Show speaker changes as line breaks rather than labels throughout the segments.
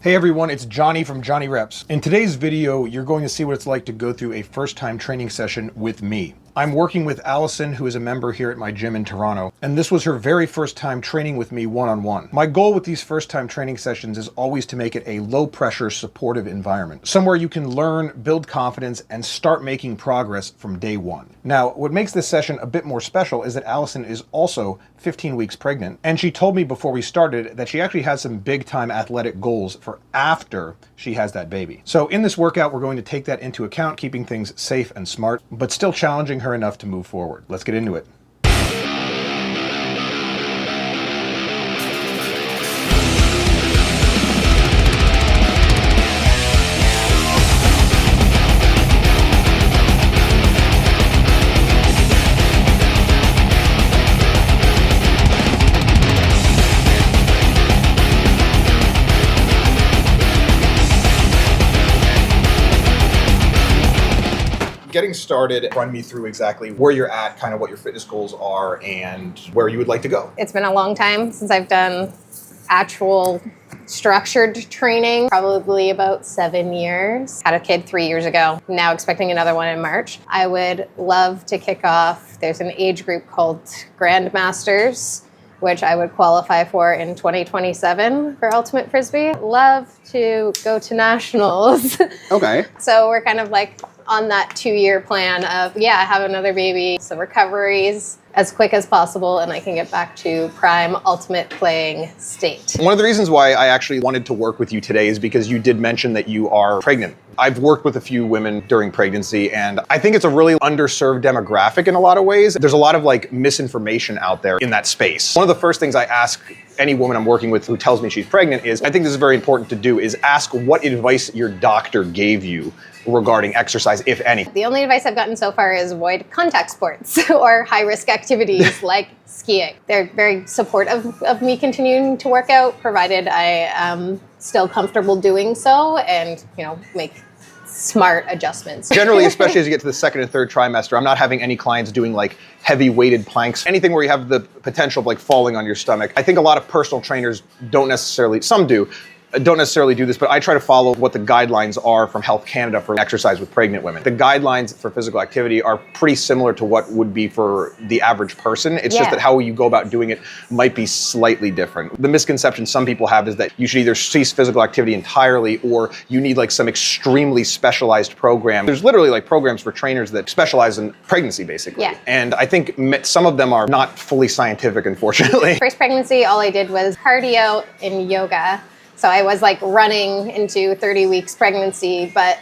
Hey everyone, it's Johnny from Johnny Reps. In today's video, you're going to see what it's like to go through a first-time training session with me. I'm working with Allison, who is a member here at my gym in Toronto, and this was her very first time training with me one-on-one. My goal with these first-time training sessions is always to make it a low-pressure, supportive environment, somewhere you can learn, build confidence, and start making progress from day one. Now, what makes this session a bit more special is that Allison is also 15 weeks pregnant, and she told me before we started that she actually has some big-time athletic goals for after she has that baby. So in this workout, we're going to take that into account, keeping things safe and smart, but still challenging her enough to move forward. Let's get into it. Getting started, run me through exactly where you're at, kind of what your fitness goals are, and where you would like to go.
It's been a long time since I've done actual structured training, probably about 7 years. Had a kid 3 years ago, now expecting another one in March. I would love to kick off, there's an age group called Grandmasters, which I would qualify for in 2027 for Ultimate Frisbee. Love to go to nationals.
Okay.
So we're kind of like on that 2-year plan of, have another baby, some recoveries as quick as possible, and I can get back to prime ultimate playing state.
One of the reasons why I actually wanted to work with you today is because you did mention that you are pregnant. I've worked with a few women during pregnancy, and I think it's a really underserved demographic in a lot of ways. There's a lot of misinformation out there in that space. One of the first things I ask any woman I'm working with who tells me she's pregnant is, I think this is very important to do, is ask what advice your doctor gave you regarding exercise, if any.
The only advice I've gotten so far is avoid contact sports or high-risk activities like skiing. They're very supportive of me continuing to work out, provided I am still comfortable doing so and, make smart adjustments.
Generally, especially as you get to the second and third trimester, I'm not having any clients doing heavy weighted planks, anything where you have the potential of falling on your stomach. I think a lot of personal trainers don't necessarily do this, but I try to follow what the guidelines are from Health Canada for exercise with pregnant women. The guidelines for physical activity are pretty similar to what would be for the average person. It's just that how you go about doing it might be slightly different. The misconception some people have is that you should either cease physical activity entirely or you need some extremely specialized program. There's literally programs for trainers that specialize in pregnancy, basically.
Yeah.
And I think some of them are not fully scientific, unfortunately.
First pregnancy, all I did was cardio and yoga. So I was running into 30 weeks pregnancy, but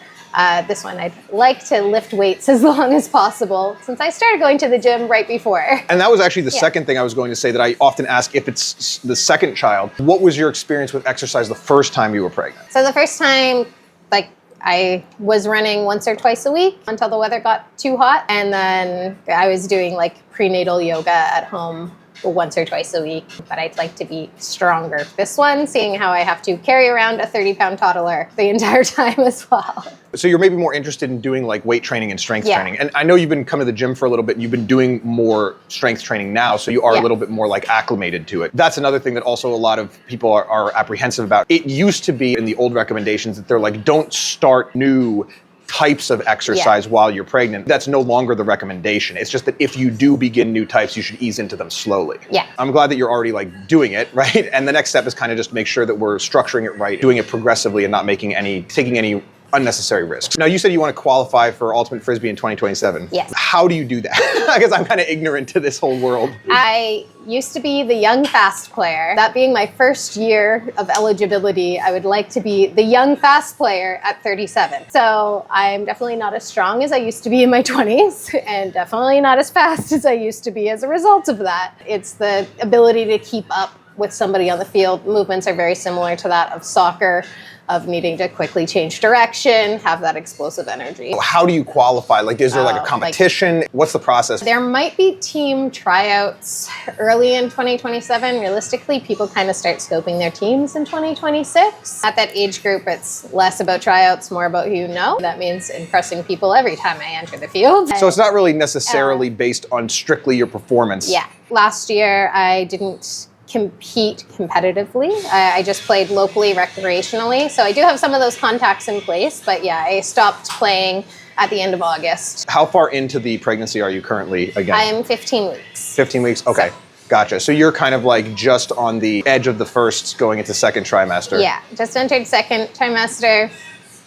this one I'd like to lift weights as long as possible since I started going to the gym right before. And
that was actually the second thing I was going to say that I often ask if it's the second child. What was your experience with exercise the first time you were pregnant?
So the first time, I was running once or twice a week until the weather got too hot. And then I was doing prenatal yoga at home once or twice a week, but I'd like to be stronger. This one, seeing how I have to carry around a 30-pound toddler the entire time as well.
So you're maybe more interested in doing weight training and strength training. And I know you've been coming to the gym for a little bit and you've been doing more strength training now, so you are a little bit more acclimated to it. That's another thing that also a lot of people are apprehensive about. It used to be in the old recommendations that they're don't start new types of exercise while you're pregnant. That's no longer the recommendation. It's just that if you do begin new types, you should ease into them slowly.
Yeah.
I'm glad that you're already doing it, right? And the next step is kind of just make sure that we're structuring it right, doing it progressively and not taking any unnecessary risks. Now, you said you want to qualify for Ultimate Frisbee in 2027.
Yes.
How do you do that? Because I'm kind of ignorant to this whole world.
I used to be the young fast player. That being my first year of eligibility, I would like to be the young fast player at 37. So I'm definitely not as strong as I used to be in my 20s and definitely not as fast as I used to be as a result of that. It's the ability to keep up with somebody on the field. Movements are very similar to that of soccer, of needing to quickly change direction, have that explosive energy.
How do you qualify? Is there a competition? What's the process?
There might be team tryouts early in 2027. Realistically, people kind of start scoping their teams in 2026. At that age group, it's less about tryouts, more about who you know. That means impressing people every time I enter the field.
So it's not really necessarily based on strictly your performance.
Yeah. Last year, I didn't compete competitively. I just played locally, recreationally. So I do have some of those contacts in place, but yeah, I stopped playing at the end of August.
How far into the pregnancy are you currently again?
I'm 15 weeks.
15 weeks? Okay. So, gotcha. So you're kind of like just on the edge of the first going into second trimester.
Yeah, just entered second trimester.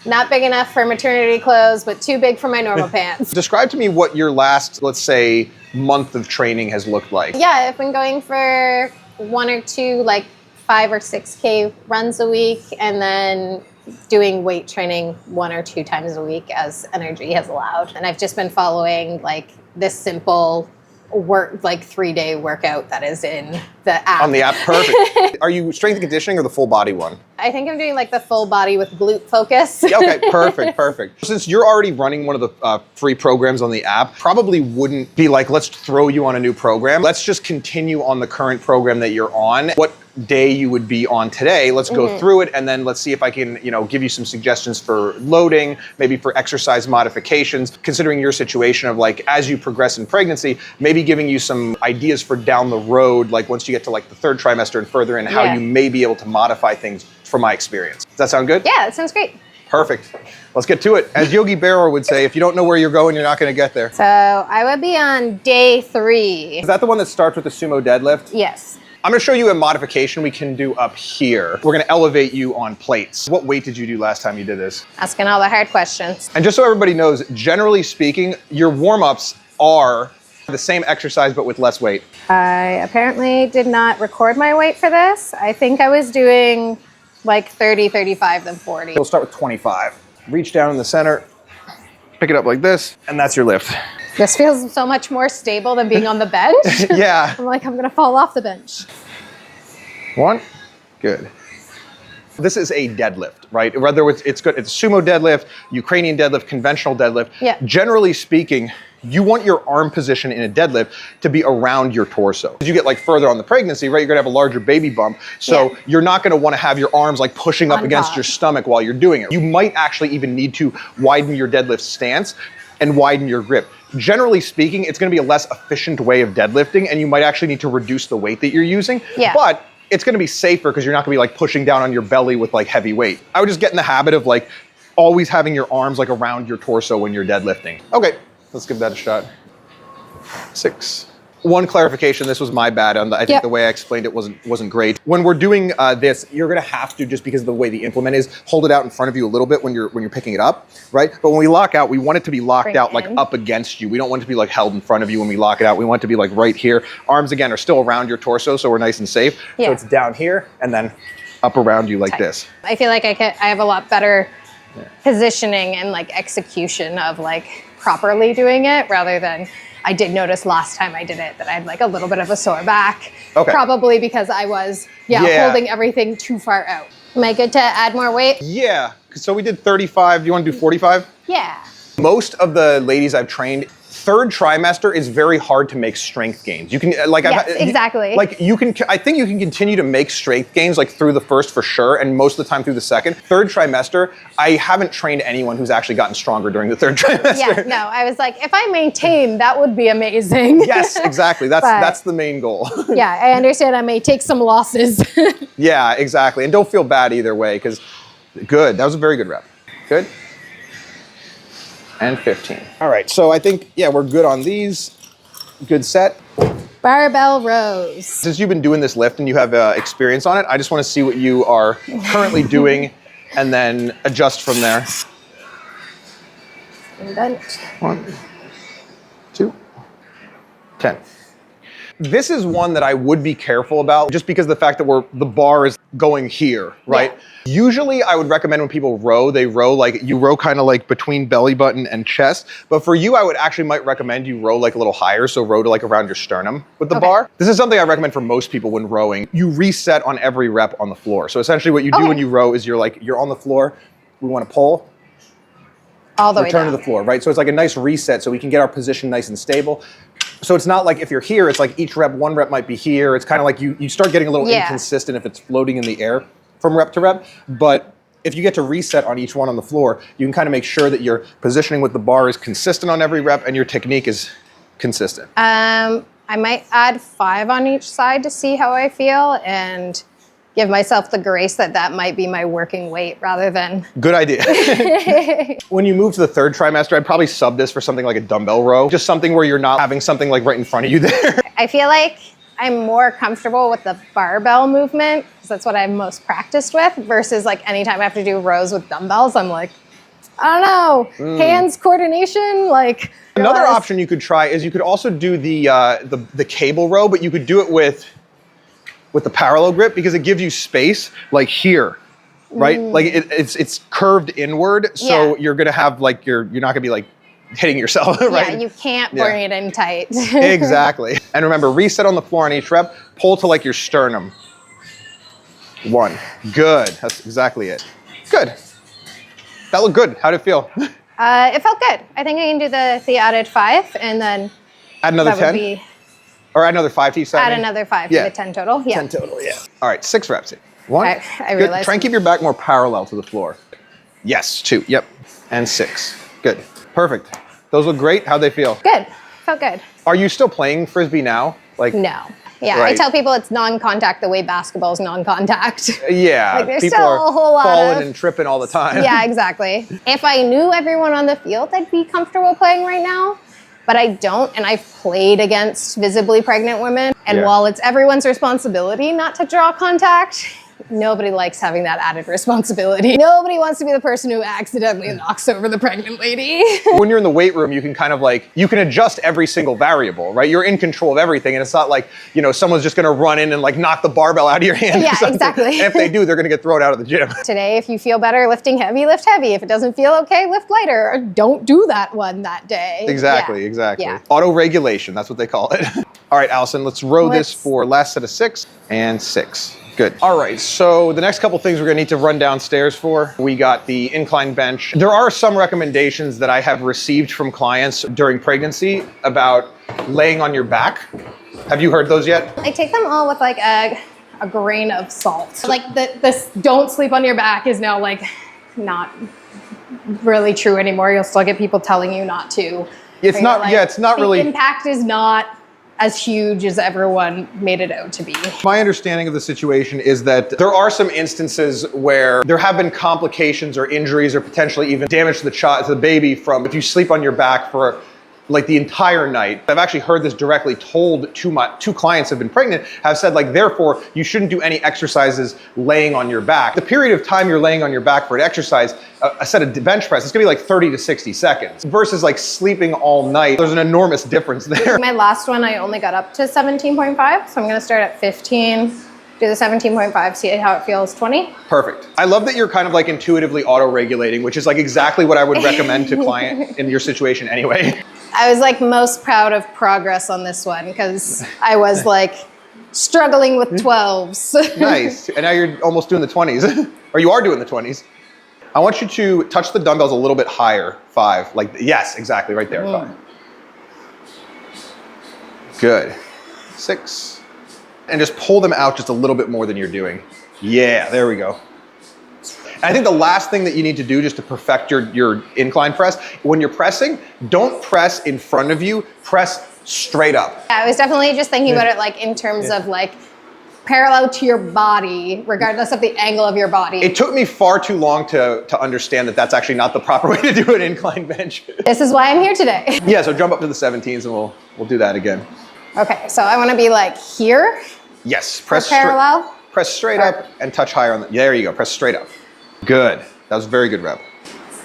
Not big enough for maternity clothes, but too big for my normal pants.
Describe to me what your last, let's say, month of training has looked like.
Yeah, I've been going for 1 or 2, like 5 or 6K runs a week, and then doing weight training 1 or 2 times a week as energy has allowed. And I've just been following like this simple like 3-day workout that is in the app.
On the app, perfect. Are you strength and conditioning or the full body one?
I think I'm doing like the full body with glute focus.
Okay, perfect, perfect. Since you're already running one of the free programs on the app, probably wouldn't be like, let's throw you on a new program. Let's just continue on the current program that you're on. What day you would be on today, let's go through it, and then let's see if I can, give you some suggestions for loading, maybe for exercise modifications, considering your situation of like, as you progress in pregnancy, maybe giving you some ideas for down the road, like once you get to like the 3rd trimester and further in, how you may be able to modify things from my experience. Does that sound good?
Yeah, that sounds great.
Perfect. Let's get to it. As Yogi Berra would say, if you don't know where you're going, you're not going to get there.
So I would be on day 3.
Is that the one that starts with the sumo deadlift?
Yes.
I'm going to show you a modification we can do up here. We're going to elevate you on plates. What weight did you do last time you did this?
Asking all the hard questions.
And just so everybody knows, generally speaking, your warm-ups are the same exercise but with less weight.
I apparently did not record my weight for this. I think I was doing like 30, 35, then 40.
We'll start with 25. Reach down in the center, pick it up like this, and that's your lift.
This feels so much more stable than being on the bench.
Yeah.
I'm like, I'm gonna fall off the bench.
1, good. This is a deadlift, right? Whether it's good, it's a sumo deadlift, Ukrainian deadlift, conventional deadlift.
Yeah.
Generally speaking, you want your arm position in a deadlift to be around your torso. As you get like further on the pregnancy, right, you're gonna have a larger baby bump. So you're not gonna wanna have your arms like pushing up against your stomach while you're doing it. You might actually even need to widen your deadlift stance and widen your grip. Generally speaking, it's gonna be a less efficient way of deadlifting, and you might actually need to reduce the weight that you're using.
Yeah.
But it's gonna be safer because you're not gonna be like pushing down on your belly with like heavy weight. I would just get in the habit of like always having your arms like around your torso when you're deadlifting. Okay, let's give that a shot. 6. One clarification, this was my bad. I think the way I explained it wasn't great. When we're doing this, you're gonna have to, just because of the way the implement is, hold it out in front of you a little bit when you're picking it up, right? But when we lock out, we want it to be locked out like up against you. We don't want it to be like held in front of you when we lock it out. We want it to be like right here. Arms again are still around your torso, so we're nice and safe.
Yeah.
So it's down here and then up around you like this.
I feel like I have a lot better positioning and like execution of like properly doing it, rather than I did notice last time I did it that I had like a little bit of a sore back.
Okay.
Probably because I was holding everything too far out. Am I good to add more weight?
Yeah, so we did 35. Do you want to do 45?
Yeah.
Most of the ladies I've trained, 3rd trimester is very hard to make strength gains. You can like
exactly.
Like I think you can continue to make strength gains like through the 1st for sure, and most of the time through the 2nd. 3rd trimester, I haven't trained anyone who's actually gotten stronger during the 3rd trimester.
Yeah, no, I was like, if I maintain, that would be amazing.
Yes, exactly. That's the main goal.
Yeah, I understand I may take some losses.
Yeah, exactly. And don't feel bad either way, because good. That was a very good rep. Good. And 15. All right, so I think, we're good on these. Good set.
Barbell rows.
Since you've been doing this lift and you have experience on it, I just want to see what you are currently doing and then adjust from there.
I'm done.
1, 2, 10. This is one that I would be careful about just because of the fact that the bar is going here, right? Yeah. Usually I would recommend when people row, they row like, you row kind of like between belly button and chest. But for you, I would actually might recommend you row like a little higher. So row to like around your sternum with the bar. This is something I recommend for most people when rowing. You reset on every rep on the floor. So essentially what you do when you row is you're on the floor. We want to pull.
All the way down.
Return to the floor, right? So it's like a nice reset so we can get our position nice and stable. So it's not like if you're here, it's like each rep, one rep might be here. It's kind of like you start getting a little inconsistent if it's floating in the air from rep to rep. But if you get to reset on each one on the floor, you can kind of make sure that your positioning with the bar is consistent on every rep and your technique is consistent.
I I might add 5 on each side to see how I feel and give myself the grace that that might be my working weight rather than...
Good idea. When you move to the 3rd trimester, I'd probably sub this for something like a dumbbell row. Just something where you're not having something like right in front of you there.
I feel like I'm more comfortable with the barbell movement because that's what I'm most practiced with versus like anytime I have to do rows with dumbbells, I'm like, I don't know, hands coordination, like.
Another option you could try is you could also do the cable row, but you could do it with the parallel grip because it gives you space like here, right? Like it's curved inward, so you're gonna have like you're not gonna be like hitting yourself, right?
Yeah, you can't bring it in tight.
Exactly. And remember, reset on the floor on each rep, pull to like your sternum. 1, good, that's exactly it. Good, that looked good, how'd it feel?
It felt good. I think I can do the added 5 and then
Add another 10? Or add another 5 to each side?
Add another 5 to the 10 total, yeah.
10 total, yeah. All right, 6 reps. 1,
I
good.
realized.
Try and keep your back more parallel to the floor. Yes, 2, yep. And 6, good. Perfect. Those look great, how'd they feel?
Good, felt good.
Are you still playing Frisbee now? Like,
no. Yeah,
right.
I tell people it's non-contact the way basketball is non-contact.
Yeah,
like there's
people
still
are
a whole lot
falling and tripping all the time.
Yeah, exactly. If I knew everyone on the field, I'd be comfortable playing right now. But I don't, and I've played against visibly pregnant women. And while it's everyone's responsibility not to draw contact, nobody likes having that added responsibility. Nobody wants to be the person who accidentally knocks over the pregnant lady.
When you're in the weight room, you can kind of like, you can adjust every single variable, right? You're in control of everything, and it's not like, you know, someone's just gonna run in and like knock the barbell out of your hand.
Yeah,
or something.
exactly.
And if they do, they're gonna get thrown out of the gym.
Today, if you feel better lifting heavy, lift heavy. If it doesn't feel okay, lift lighter. Or don't do that one that day.
Exactly,
Yeah.
exactly.
Yeah.
Auto-regulation, that's what they call it. All right, Allison, let's row this for last set of 6 and 6. Good. All right, so the next couple things we're gonna need to run downstairs for. We got the incline bench. There are some recommendations that I have received from clients during pregnancy about laying on your back. Have you heard those yet?
I take them all with like a grain of salt. Like this don't sleep on your back is now like not really true anymore. You'll still get people telling you not to.
It's not,
like,
yeah, it's not
the
really.
impact is not as huge as everyone made it out to be.
My understanding of the situation is that there are some instances where there have been complications or injuries or potentially even damage to the child, to the baby from if you sleep on your back for like the entire night. I've actually heard this directly told to my 2 clients have been pregnant, have said like, therefore, you shouldn't do any exercises laying on your back. The period of time you're laying on your back for an exercise, a set of bench press, it's gonna be like 30 to 60 seconds versus like sleeping all night. There's an enormous difference there.
My last one, I only got up to 17.5, so I'm gonna start at 15, do the 17.5, see how it feels, 20.
Perfect. I love that you're kind of like intuitively auto-regulating, which is like exactly what I would recommend to client in your situation anyway.
I was like most proud of progress on this one because I was like struggling with 12s.
Nice. And now you're almost doing the 20s. Or you are doing the 20s. I want you to touch the dumbbells a little bit higher. 5. Like, yes, exactly. Right there. 5. Good. 6. And just pull them out just a little bit more than you're doing. Yeah, there we go. And I think the last thing that you need to do just to perfect your incline press, when you're pressing, don't press in front of you, press straight up.
I was definitely just thinking about it like in terms of like parallel to your body, regardless of the angle of your body.
It took me far too long to understand that that's actually not the proper way to do an incline bench.
This is why I'm here today.
Yeah, so jump up to the 17s and we'll do that again.
Okay, so I want to be like here.
Yes, press
parallel.
Press straight up and touch higher on the, there you go, press straight up. Good, that was a very good rep.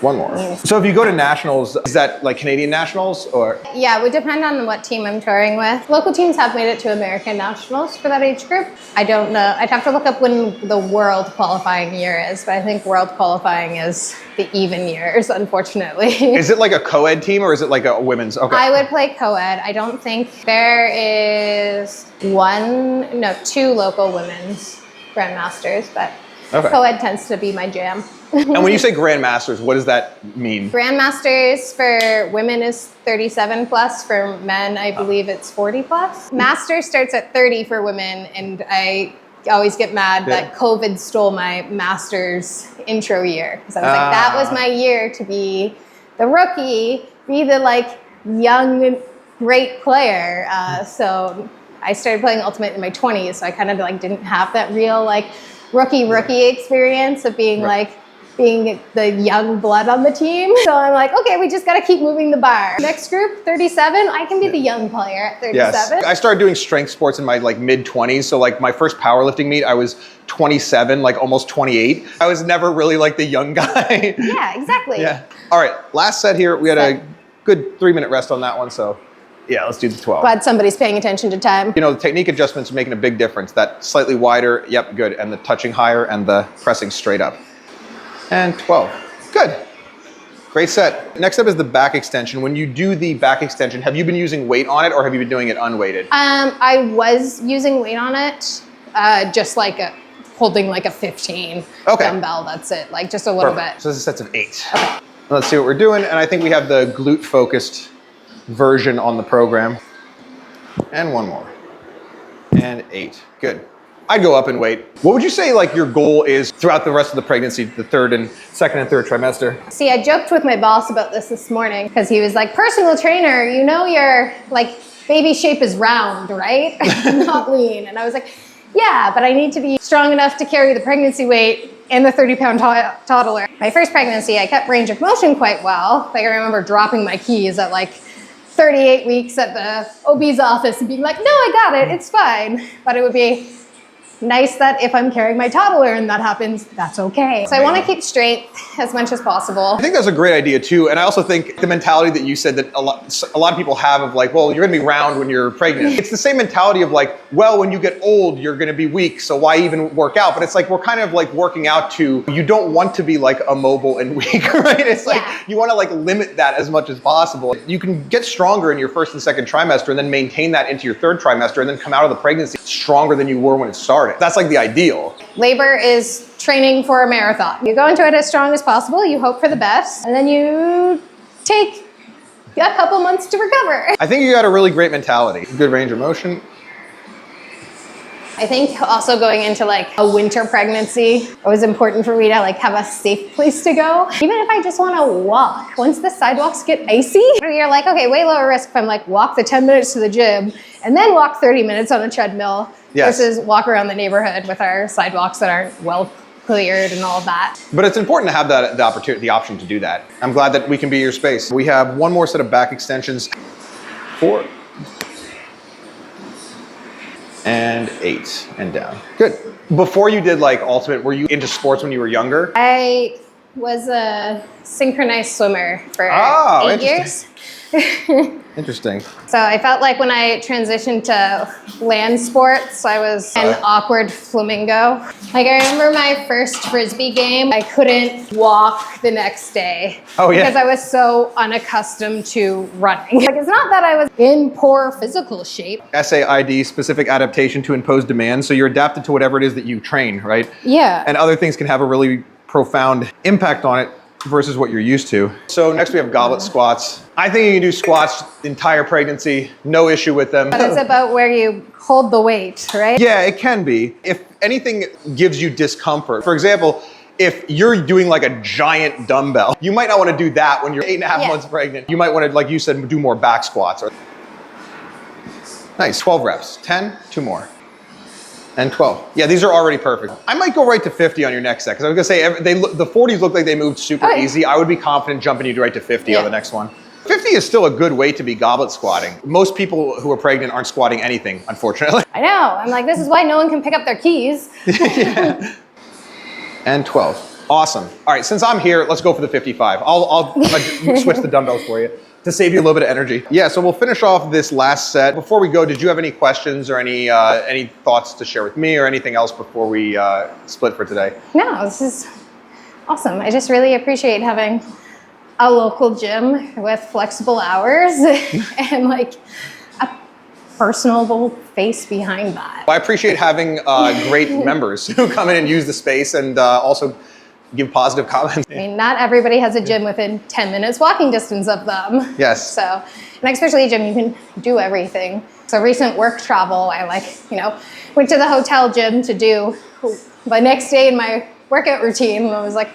One more. So if you go to nationals, is that like Canadian nationals or?
Yeah, it would depend on what team I'm touring with. Local teams have made it to American nationals for that age group. I don't know, I'd have to look up when the world qualifying year is, but I think world qualifying is the even years, unfortunately.
Is it like a co-ed team or is it like a women's? Okay.
I would play co-ed. I don't think there is 2 local women's grandmasters, but
okay.
Co-ed tends to be my jam.
And when you say grandmasters, what does that mean?
Grandmasters for women is 37 plus. For men, I believe it's 40 plus. Master starts at 30 for women, and I always get mad that COVID stole my master's intro year. Because I was like, that was my year to be the rookie, be the like young great player. So I started playing Ultimate in my 20s, so I kind of like didn't have that real like rookie experience of being being the young blood on the team. So I'm like, okay, we just got to keep moving the bar. Next group, 37, I can be the young player at 37.
Yes. I started doing strength sports in my like mid 20s. So like my first powerlifting meet, I was 27, like almost 28. I was never really like the young guy.
Yeah, exactly.
Yeah. All right, last set here. We had a good 3-minute rest on that one. So yeah, let's do the 12.
Glad somebody's paying attention to time.
You know, the technique adjustments are making a big difference. That slightly wider, yep, good. And the touching higher and the pressing straight up. And 12. Good. Great set. Next up is the back extension. When you do the back extension, have you been using weight on it or have you been doing it unweighted?
I was using weight on it, just like holding like a 15 dumbbell. That's it, like just a little bit.
So this is sets of 8. Okay. Let's see what we're doing. And I think we have the glute focused version on the program. And one more. And 8. Good. I'd go up in weight. What would you say like your goal is throughout the rest of the pregnancy, the second and third trimester?
See, I joked with my boss about this morning because he was like, personal trainer, you know your like baby shape is round, right? Not lean. And I was like, yeah, but I need to be strong enough to carry the pregnancy weight and the 30-pound toddler. My first pregnancy, I kept range of motion quite well. Like I remember dropping my keys at like 38 weeks at the OB's office and being like, no, I got it, it's fine. But it would be nice that if I'm carrying my toddler and that happens, that's okay. So I want to keep strength as much as possible.
I think that's a great idea too. And I also think the mentality that you said that a lot of people have of like, well, you're gonna be round when you're pregnant. It's the same mentality of like, well, when you get old, you're gonna be weak, so why even work out? But it's like, we're kind of like working out to, you don't want to be like immobile and weak, right? It's like, you wanna like limit that as much as possible. You can get stronger in your first and second trimester and then maintain that into your third trimester and then come out of the pregnancy stronger than you were when it started. That's like the ideal.
Labor is training for a marathon. You go into it as strong as possible, you hope for the best, and then you take a couple months to recover.
I think you got a really great mentality. Good range of motion.
I think also going into like a winter pregnancy, it was important for me to like have a safe place to go. Even if I just want to walk, once the sidewalks get icy, you're like, okay, way lower risk if I'm like walk the 10 minutes to the gym and then walk 30 minutes on a treadmill versus walk around the neighborhood with our sidewalks that aren't well cleared and all of that.
But it's important to have that the option to do that. I'm glad that we can be your space. We have one more set of back extensions. 4. And 8 and down. Good. Before you did like Ultimate, were you into sports when you were younger?
I was a synchronized swimmer for 8 years.
Interesting.
So I felt like when I transitioned to land sports, I was an awkward flamingo. Like I remember my first Frisbee game, I couldn't walk the next day. Because I was so unaccustomed to running. Like it's not that I was in poor physical shape.
SAID, specific adaptation to impose demands. So you're adapted to whatever it is that you train, right?
Yeah.
And other things can have a really profound impact on it versus what you're used to. So next we have goblet squats. I think you can do squats the entire pregnancy, no issue with them.
But it's about where you hold the weight, right?
Yeah, it can be. If anything gives you discomfort, for example, if you're doing like a giant dumbbell, you might not want to do that when you're 8.5 months pregnant. You might want to, like you said, do more back squats. Nice, 12 reps, 10, 2 more. And 12. Yeah, these are already perfect. I might go right to 50 on your next set, because I was gonna say, the 40s look like they moved super easy. I would be confident jumping you right to 50 on the next one. 50 is still a good weight to be goblet squatting. Most people who are pregnant aren't squatting anything, unfortunately.
I know, I'm like, this is why no one can pick up their keys.
And 12, awesome. All right, since I'm here, let's go for the 55. I'll switch the dumbbells for you to save you a little bit of energy. Yeah, so we'll finish off this last set. Before we go, did you have any questions or any thoughts to share with me or anything else before we split for today?
No, this is awesome. I just really appreciate having a local gym with flexible hours and like a personable face behind that.
Well, I appreciate having great members who come in and use the space and also give positive comments.
I mean, not everybody has a gym within 10 minutes walking distance of them.
Yes.
So, and especially a gym, you can do everything. So recent work travel, I went to the hotel gym to do the next day in my workout routine. And I was like,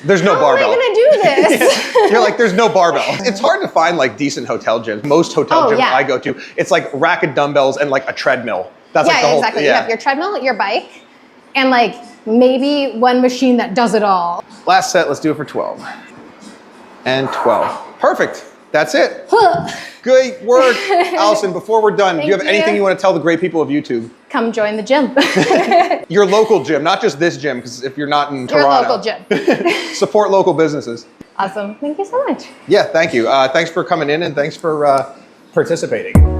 There's no
How
barbell.
am I gonna do this?
You're like, there's no barbell. It's hard to find like decent hotel gyms. Most hotel gyms
yeah.
I go to, it's like rack of dumbbells and like a treadmill. That's like the whole
exactly.
yeah.
You have your treadmill, your bike, and like maybe one machine that does it all.
Last set, let's do it for 12. And 12. Perfect. That's it. Great work. Allison, before we're done, do you have anything you want to tell the great people of YouTube?
Come join the gym.
Your local gym, not just this gym, because if you're not in
Your
Toronto.
local gym.
Support local businesses.
Awesome. Thank you so much.
Yeah, thank you. Thanks for coming in and thanks for participating.